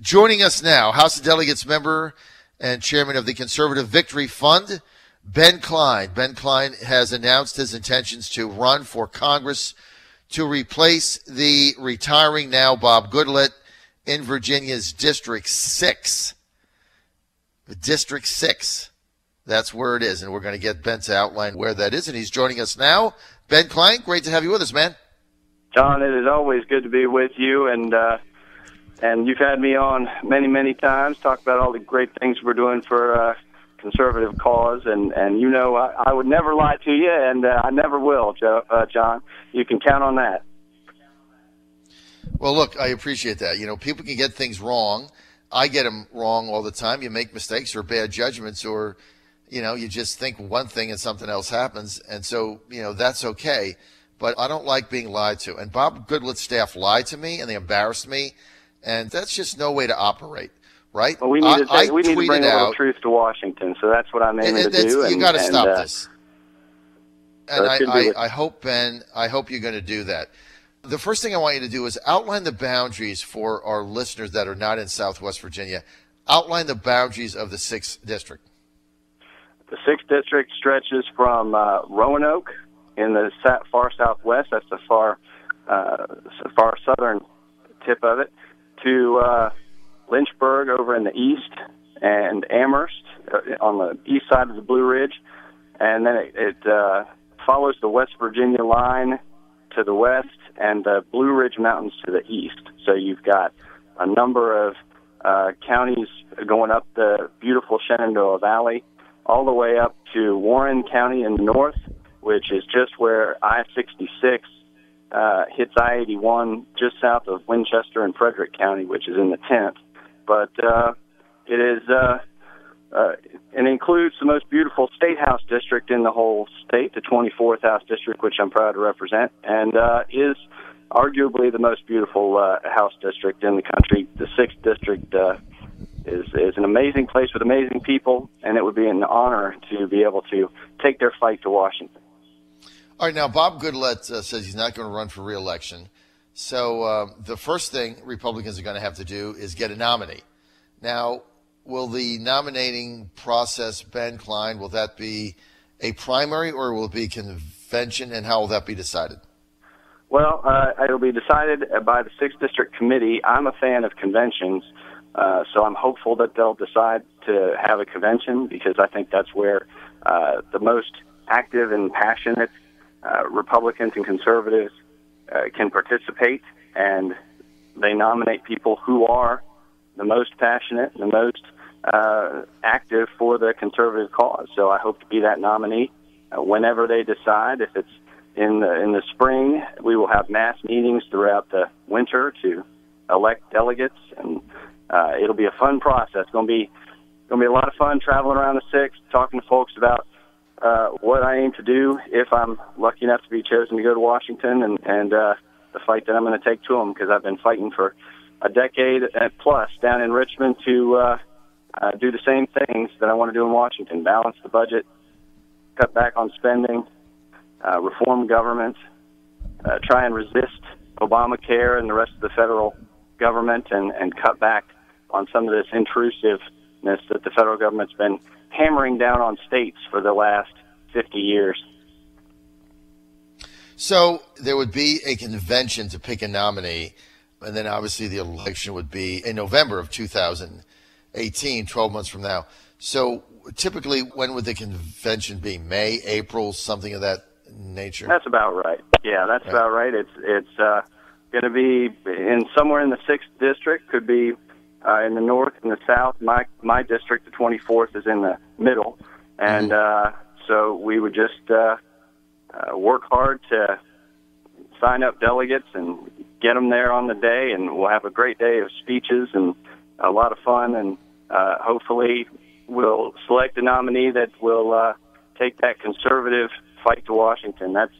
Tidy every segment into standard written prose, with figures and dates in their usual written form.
Joining us now, House of Delegates member and chairman of the Conservative Victory Fund, Ben Cline. Ben Cline has announced his intentions to run for Congress to replace the retiring now Bob Goodlatte in Virginia's District 6. District 6. That's where it is, and we're going to get Ben to outline where that is, and he's joining us now. Ben Cline, great to have you with us, man. John, it is always good to be with you, and you've had me on many, many times, talk about all the great things we're doing for conservative cause, and you know I would never lie to you, and I never will, John. You can count on that. Well, look, I appreciate that. You know, people can get things wrong. I get them wrong all the time. You make mistakes or bad judgments, or, you know, you just think one thing and something else happens, and so, you know, that's okay. But I don't like being lied to. And Bob Goodlatte's staff lied to me, and they embarrassed me, and that's just no way to operate, right? Well, we need to bring a little truth to Washington, so that's what I'm aiming to do. You got to stop this. And I hope, Ben, you're going to do that. The first thing I want you to do is outline the boundaries for our listeners that are not in Southwest Virginia. Outline the boundaries of the 6th District. The 6th District stretches from Roanoke in the far southwest, that's the far southern tip of it, to Lynchburg over in the east, and Amherst on the east side of the Blue Ridge, and then it follows the West Virginia line to the west and the Blue Ridge Mountains to the east. So you've got a number of counties going up the beautiful Shenandoah Valley, all the way up to Warren County in the north, which is just where I-66 hits I-81 just south of Winchester and Frederick County, which is in the 10th. But it includes the most beautiful state house district in the whole state, the 24th House District, which I'm proud to represent, and is arguably the most beautiful house district in the country. The 6th District is an amazing place with amazing people, and it would be an honor to be able to take their fight to Washington. All right, now Bob Goodlatte says he's not going to run for re-election. So the first thing Republicans are going to have to do is get a nominee. Now, will the nominating process, Ben Cline, will that be a primary or will it be a convention, and how will that be decided? Well, it'll be decided by the 6th District Committee. I'm a fan of conventions, so I'm hopeful that they'll decide to have a convention, because I think that's where the most active and passionate Republicans and conservatives can participate, and they nominate people who are the most passionate, the most active for the conservative cause. So I hope to be that nominee whenever they decide. If it's in the spring, we will have mass meetings throughout the winter to elect delegates, and it'll be a fun process. It's going to be a lot of fun traveling around the 6th, talking to folks about what I aim to do if I'm lucky enough to be chosen to go to Washington, and the fight that I'm going to take to them, because I've been fighting for a decade plus down in Richmond to do the same things that I want to do in Washington: balance the budget, cut back on spending, reform government, try and resist Obamacare and the rest of the federal government, and cut back on some of this intrusiveness that the federal government's been hammering down on states for the last 50 years. So there would be a convention to pick a nominee, and then obviously the election would be in November of 2018, 12 months from now. So typically, when would the convention be? May, April, something of that nature? That's about right. Yeah, that's about right. It's going to be somewhere in the 6th District, could be in the north and the south. My district, the 24th, is in the middle, and so we would just work hard to sign up delegates and get them there on the day, and we'll have a great day of speeches and a lot of fun, and hopefully we'll select a nominee that will take that conservative fight to Washington. That's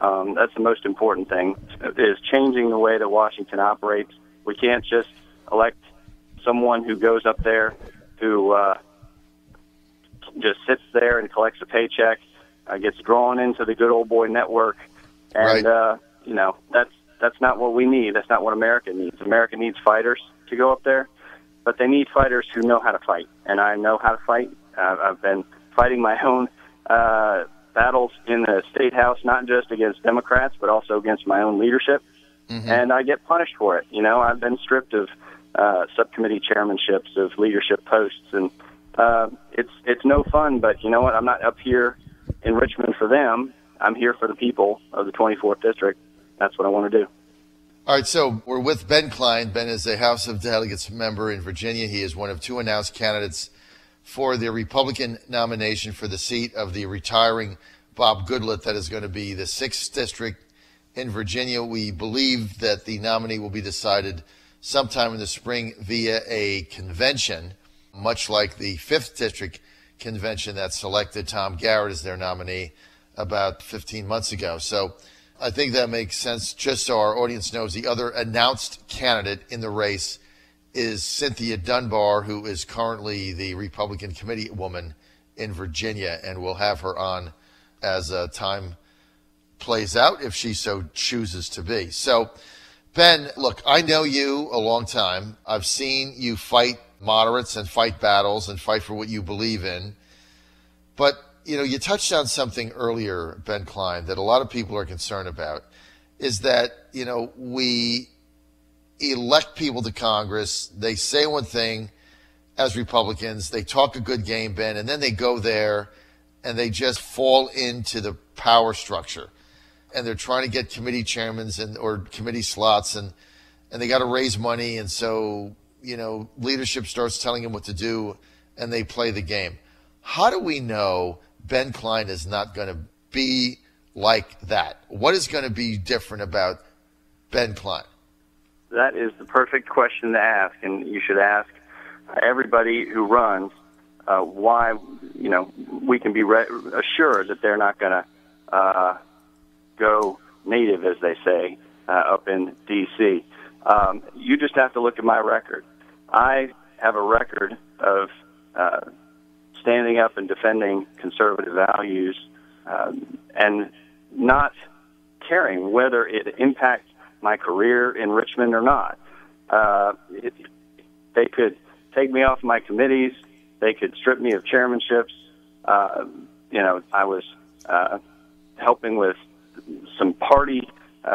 the most important thing, is changing the way that Washington operates. We can't just elect someone who goes up there who just sits there and collects a paycheck, gets drawn into the good old boy network, and that's not what we need. That's not what America needs. America needs fighters to go up there, but they need fighters who know how to fight, and I know how to fight. I've been fighting my own battles in the state house, not just against Democrats, but also against my own leadership, and I get punished for it. You know, I've been stripped of subcommittee chairmanships, of leadership posts, and it's no fun. But you know what? I'm not up here in Richmond for them. I'm here for the people of the 24th District. That's what I want to do. All right, so we're with Ben Cline. Ben is a House of Delegates member in Virginia. He is one of two announced candidates for the Republican nomination for the seat of the retiring Bob Goodlatte. That is going to be the 6th District in Virginia. We believe that the nominee will be decided sometime in the spring via a convention, much like the 5th District convention that selected Tom Garrett as their nominee about 15 months ago. So I think that makes sense. Just so our audience knows, the other announced candidate in the race is Cynthia Dunbar, who is currently the Republican committee woman in Virginia, and we'll have her on as time plays out if she so chooses to be. So, Ben, look, I know you a long time. I've seen you fight moderates and fight battles and fight for what you believe in. But, you know, you touched on something earlier, Ben Cline, that a lot of people are concerned about, is that, you know, we elect people to Congress, they say one thing as Republicans, they talk a good game, Ben, and then they go there and they just fall into the power structure. And they're trying to get committee chairmen or committee slots, and they got to raise money. And so, you know, leadership starts telling them what to do, and they play the game. How do we know Ben Cline is not going to be like that? What is going to be different about Ben Cline? That is the perfect question to ask, and you should ask everybody who runs why, you know, we can be assured that they're not going to go native, as they say, up in D.C. You just have to look at my record. I have a record of standing up and defending conservative values and not caring whether it impacts my career in Richmond or not. They could take me off my committees. They could strip me of chairmanships. You know, I was helping with some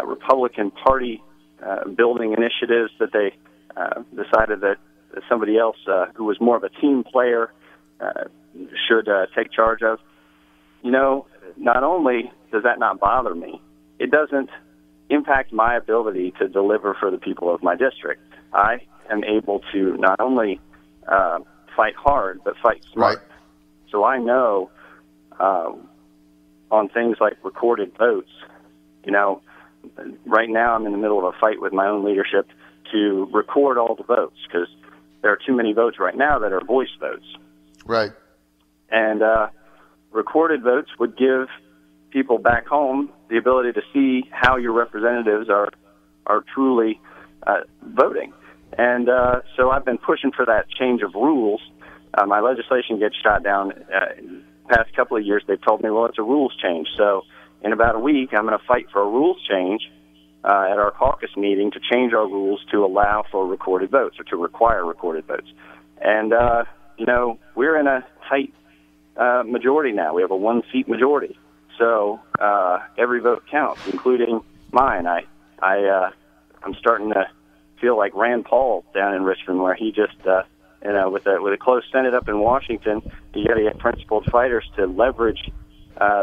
Republican Party building initiatives that they decided that somebody else who was more of a team player should take charge of. You know, not only does that not bother me, it doesn't impact my ability to deliver for the people of my district. I am able to not only fight hard, but fight smart. Right. So I know on things like recorded votes, you know, right now I'm in the middle of a fight with my own leadership to record all the votes because there are too many votes right now that are voice votes. Right. And recorded votes would give people back home the ability to see how your representatives are truly voting. And so I've been pushing for that change of rules. My legislation gets shot down. Past couple of years, they've told me, well, it's a rules change. So in about a week, I'm going to fight for a rules change at our caucus meeting to change our rules to allow for recorded votes or to require recorded votes. And, you know, we're in a tight majority now. We have a one-seat majority. So every vote counts, including mine. I'm starting to feel like Rand Paul down in Richmond, where he just, you know, with a close Senate up in Washington, you got to get principled fighters to leverage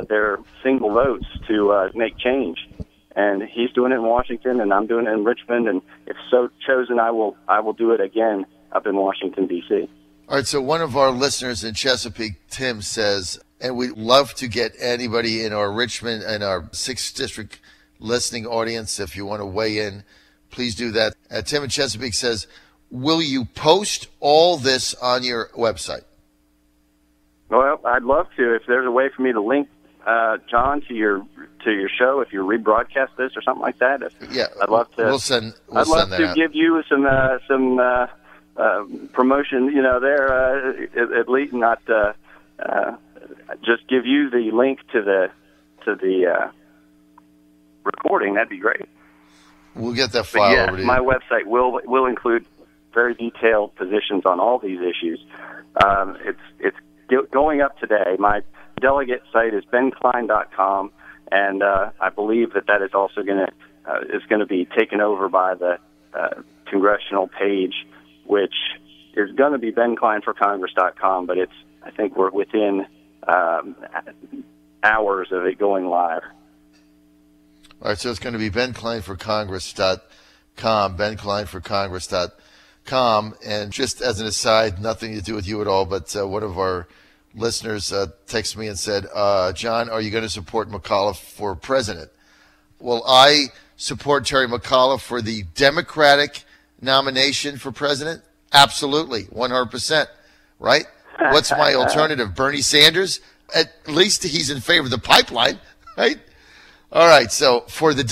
their single votes to make change. And he's doing it in Washington, and I'm doing it in Richmond. And if so chosen, I will do it again up in Washington, D.C. All right, so one of our listeners in Chesapeake, Tim, says, and we'd love to get anybody in our Richmond and our 6th District listening audience, if you want to weigh in, please do that. Tim in Chesapeake says, will you post all this on your website? Well, I'd love to. If there's a way for me to link, John, to your show, if you rebroadcast this or something like that, I'd love to. I'd love to give you some promotion, you know, there, at least not just give you the link to the recording. That'd be great. We'll get that file over to you. My website will include very detailed positions on all these issues. It's going up today. My delegate site is bencline.com, and I believe that is also going to be taken over by the congressional page, which is going to be benclineforcongress.com, but I think we're within hours of it going live. All right, so it's going to be benclineforcongress.com, benclineforcongress.com. And just as an aside, nothing to do with you at all, but one of our listeners texted me and said, John, are you going to support McAuliffe for president? Well, I support Terry McAuliffe for the Democratic nomination for president. Absolutely, 100%, right? What's my alternative? Bernie Sanders? At least he's in favor of the pipeline, right? All right, so for the